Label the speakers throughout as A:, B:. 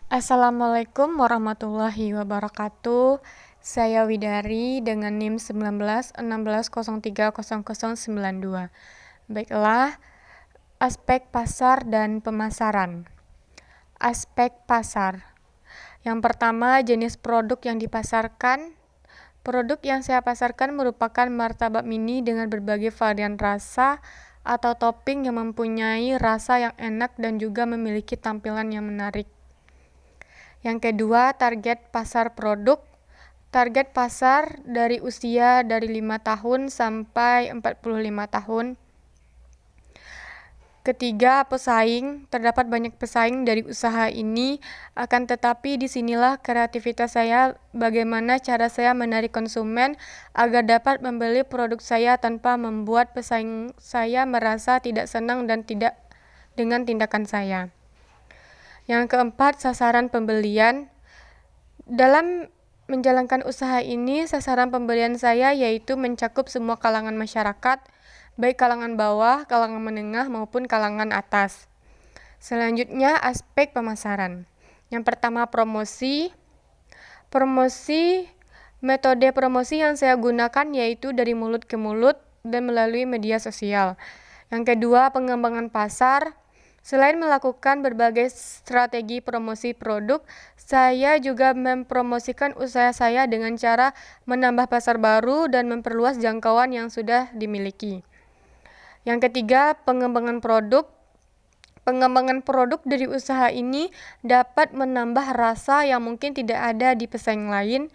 A: Assalamualaikum warahmatullahi wabarakatuh. Saya Widari dengan NIM 1916030092. Baiklah, aspek pasar dan pemasaran. Aspek pasar. Yang pertama, jenis produk yang dipasarkan. Produk yang saya pasarkan merupakan martabak mini dengan berbagai varian rasa atau topping yang mempunyai rasa yang enak dan juga memiliki tampilan yang menarik. Yang kedua, target pasar produk. Target pasar dari usia dari 5 tahun sampai 45 tahun. Ketiga, pesaing. Terdapat banyak pesaing dari usaha ini, akan tetapi disinilah kreativitas saya, bagaimana cara saya menarik konsumen agar dapat membeli produk saya tanpa membuat pesaing saya merasa tidak senang dan tidak dengan tindakan saya. Yang keempat, sasaran pembelian. Dalam menjalankan usaha ini, sasaran pembelian saya yaitu mencakup semua kalangan masyarakat, baik kalangan bawah, kalangan menengah, maupun kalangan atas. Selanjutnya, aspek pemasaran. Yang pertama, promosi. Metode promosi yang saya gunakan yaitu dari mulut ke mulut dan melalui media sosial. Yang kedua, pengembangan pasar. Selain melakukan berbagai strategi promosi produk, saya juga mempromosikan usaha saya dengan cara menambah pasar baru dan memperluas jangkauan yang sudah dimiliki. Yang ketiga, pengembangan produk. Pengembangan produk dari usaha ini dapat menambah rasa yang mungkin tidak ada di pesaing lain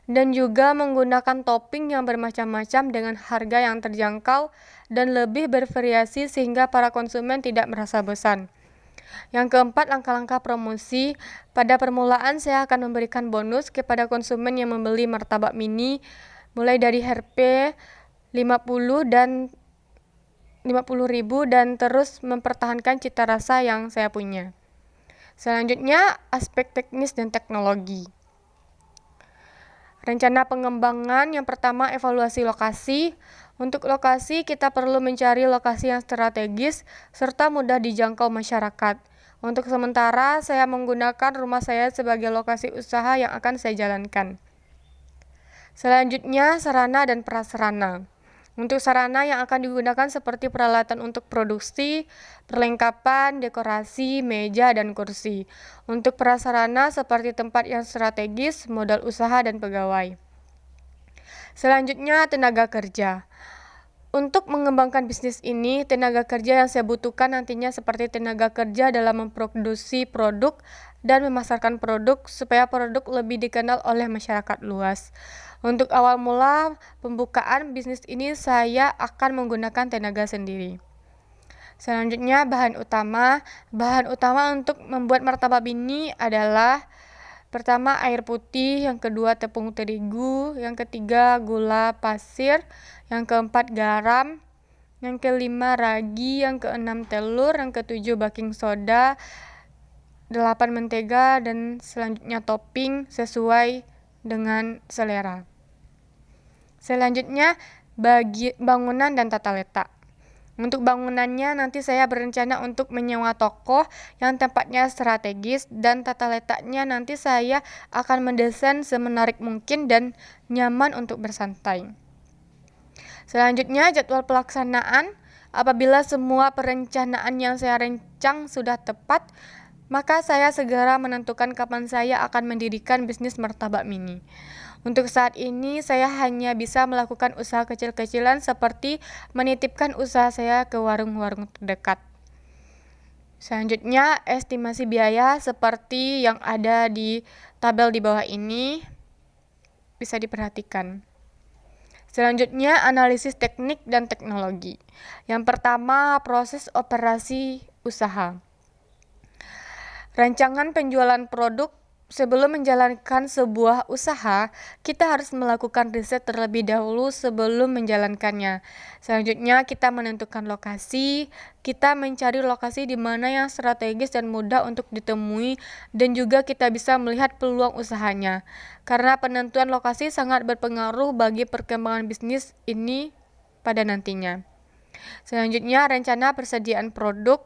A: dan juga menggunakan topping yang bermacam-macam dengan harga yang terjangkau dan lebih bervariasi sehingga para konsumen tidak merasa bosan. Yang keempat, langkah-langkah promosi. Pada permulaan saya akan memberikan bonus kepada konsumen yang membeli martabak mini mulai dari Rp 50 dan 50.000 dan terus mempertahankan cita rasa yang saya punya. Selanjutnya, aspek teknis dan teknologi. Rencana pengembangan yang pertama, evaluasi lokasi. Untuk lokasi, kita perlu mencari lokasi yang strategis serta mudah dijangkau masyarakat. Untuk sementara, saya menggunakan rumah saya sebagai lokasi usaha yang akan saya jalankan. Selanjutnya, sarana dan prasarana. Untuk sarana yang akan digunakan seperti peralatan untuk produksi, perlengkapan, dekorasi, meja, dan kursi. Untuk prasarana seperti tempat yang strategis, modal usaha, dan pegawai. Selanjutnya, tenaga kerja. Untuk mengembangkan bisnis ini, tenaga kerja yang saya butuhkan nantinya seperti tenaga kerja dalam memproduksi produk dan memasarkan produk supaya produk lebih dikenal oleh masyarakat luas. Untuk awal mula pembukaan bisnis ini saya akan menggunakan tenaga sendiri. Selanjutnya, bahan utama. Bahan utama untuk membuat martabak mini adalah pertama air putih, yang kedua tepung terigu, yang ketiga gula pasir, yang keempat garam, yang kelima ragi, yang keenam telur, yang ketujuh baking soda, 8 mentega, dan selanjutnya topping sesuai dengan selera. Selanjutnya, bangunan dan tata letak. Untuk bangunannya nanti saya berencana untuk menyewa toko yang tempatnya strategis dan tata letaknya nanti saya akan mendesain semenarik mungkin dan nyaman untuk bersantai. Selanjutnya, jadwal pelaksanaan. Apabila semua perencanaan yang saya rencang sudah tepat, maka saya segera menentukan kapan saya akan mendirikan bisnis martabak mini. Untuk saat ini, saya hanya bisa melakukan usaha kecil-kecilan seperti menitipkan usaha saya ke warung-warung terdekat. Selanjutnya, estimasi biaya seperti yang ada di tabel di bawah ini bisa diperhatikan. Selanjutnya, analisis teknik dan teknologi. Yang pertama, proses operasi usaha. Rancangan penjualan produk. Sebelum menjalankan sebuah usaha, kita harus melakukan riset terlebih dahulu sebelum menjalankannya. Selanjutnya, kita menentukan lokasi. Kita mencari lokasi di mana yang strategis dan mudah untuk ditemui, dan juga kita bisa melihat peluang usahanya. Karena penentuan lokasi sangat berpengaruh bagi perkembangan bisnis ini pada nantinya. Selanjutnya, rencana persediaan produk.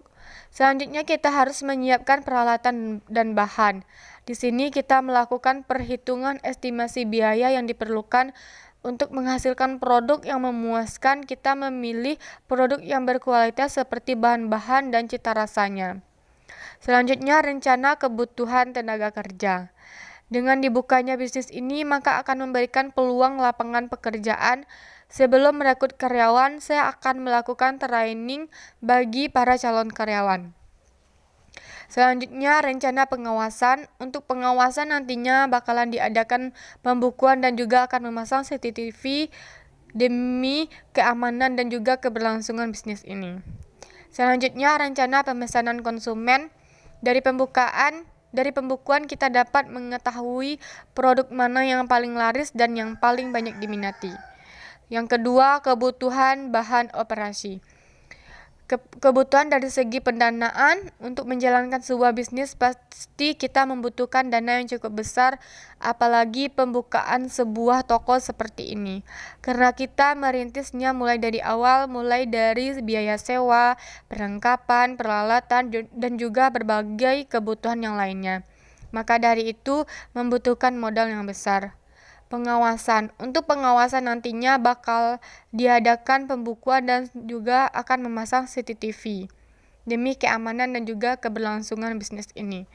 A: Selanjutnya kita harus menyiapkan peralatan dan bahan. Di sini kita melakukan perhitungan estimasi biaya yang diperlukan untuk menghasilkan produk yang memuaskan. Kita memilih produk yang berkualitas seperti bahan-bahan dan cita rasanya. Selanjutnya, rencana kebutuhan tenaga kerja. Dengan dibukanya bisnis ini, maka akan memberikan peluang lapangan pekerjaan. Sebelum merekrut karyawan, saya akan melakukan training bagi para calon karyawan. Selanjutnya, rencana pengawasan. Untuk pengawasan nantinya bakalan diadakan pembukuan dan juga akan memasang CCTV demi keamanan dan juga keberlangsungan bisnis ini. Selanjutnya, rencana pemesanan konsumen. Dari pembukuan kita dapat mengetahui produk mana yang paling laris dan yang paling banyak diminati. Yang kedua, kebutuhan bahan operasi. Kebutuhan dari segi pendanaan. Untuk menjalankan sebuah bisnis pasti kita membutuhkan dana yang cukup besar, apalagi pembukaan sebuah toko seperti ini, karena kita merintisnya mulai dari awal, mulai dari biaya sewa, perlengkapan, peralatan, dan juga berbagai kebutuhan yang lainnya. Maka dari itu membutuhkan modal yang besar. Pengawasan. Untuk pengawasan nantinya bakal diadakan pembukuan dan juga akan memasang CCTV demi keamanan dan juga keberlangsungan bisnis ini.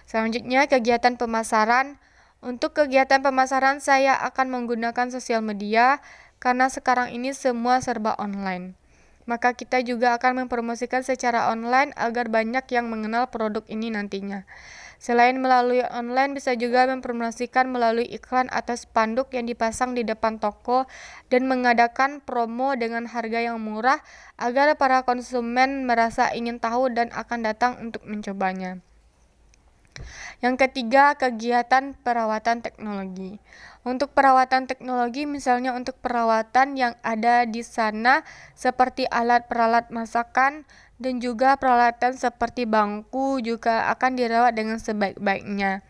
A: Selanjutnya, kegiatan pemasaran. Untuk kegiatan pemasaran saya akan menggunakan sosial media karena sekarang ini semua serba online. Maka kita juga akan mempromosikan secara online agar banyak yang mengenal produk ini nantinya. Selain melalui online, bisa juga mempromosikan melalui iklan atau spanduk yang dipasang di depan toko dan mengadakan promo dengan harga yang murah agar para konsumen merasa ingin tahu dan akan datang untuk mencobanya. Yang ketiga, kegiatan perawatan teknologi. Untuk perawatan teknologi, misalnya untuk perawatan yang ada di sana seperti alat-peralat masakan dan juga peralatan seperti bangku juga akan dirawat dengan sebaik-baiknya.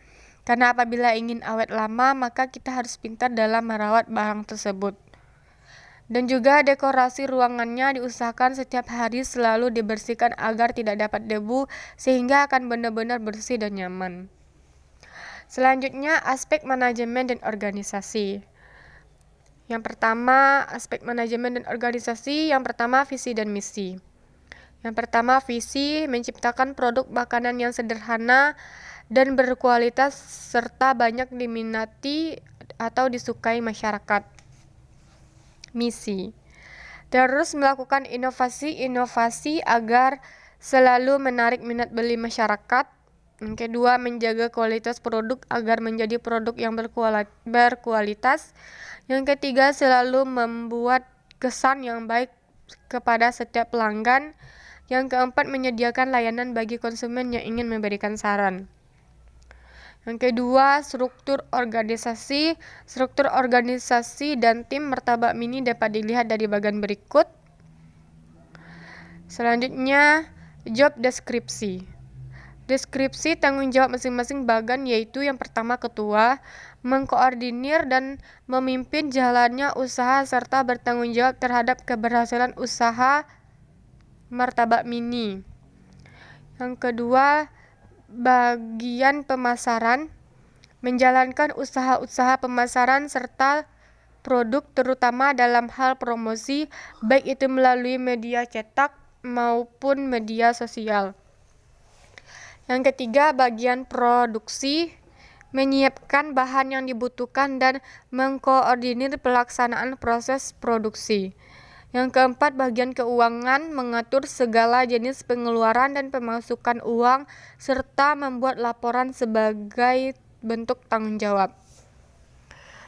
A: Karena apabila ingin awet lama, maka kita harus pintar dalam merawat barang tersebut. Dan juga dekorasi ruangannya diusahakan setiap hari selalu dibersihkan agar tidak dapat debu, sehingga akan benar-benar bersih dan nyaman. Selanjutnya, aspek manajemen dan organisasi. Yang pertama, aspek manajemen dan organisasi. Yang pertama, visi dan misi. Yang pertama, visi menciptakan produk makanan yang sederhana dan berkualitas serta banyak diminati atau disukai masyarakat. Misi. Terus melakukan inovasi agar selalu menarik minat beli masyarakat. Yang kedua, menjaga kualitas produk agar menjadi produk yang berkualitas. Yang ketiga, selalu membuat kesan yang baik kepada setiap pelanggan. Yang keempat, menyediakan layanan bagi konsumen yang ingin memberikan saran. Yang kedua, struktur organisasi. Struktur organisasi dan tim Martabak Mini dapat dilihat dari bagian berikut. Selanjutnya, job deskripsi. Deskripsi tanggung jawab masing-masing bagian, yaitu yang pertama ketua, mengkoordinir dan memimpin jalannya usaha serta bertanggung jawab terhadap keberhasilan usaha Martabak Mini. Yang kedua, bagian pemasaran, menjalankan usaha-usaha pemasaran serta produk terutama dalam hal promosi, baik itu melalui media cetak maupun media sosial. Yang ketiga, bagian produksi, menyiapkan bahan yang dibutuhkan dan mengkoordinir pelaksanaan proses produksi. Yang keempat, bagian keuangan, mengatur segala jenis pengeluaran dan pemasukan uang serta membuat laporan sebagai bentuk tanggung jawab.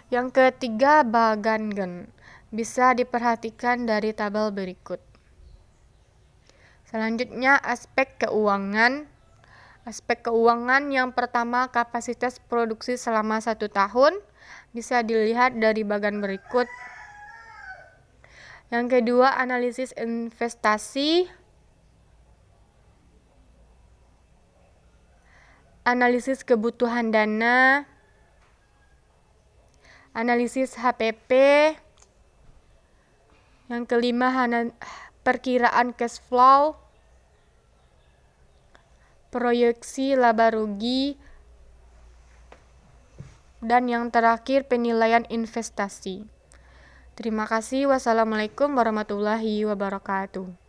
A: Yang ketiga, bagangen, bisa diperhatikan dari tabel berikut. Selanjutnya, aspek keuangan. Aspek keuangan yang pertama, kapasitas produksi selama 1 tahun, bisa dilihat dari bagian berikut. Yang kedua, analisis investasi, analisis kebutuhan dana, analisis HPP. Yang kelima, perkiraan cash flow. proyeksi laba rugi, dan yang terakhir penilaian investasi. Terima kasih. Wassalamualaikum warahmatullahi wabarakatuh.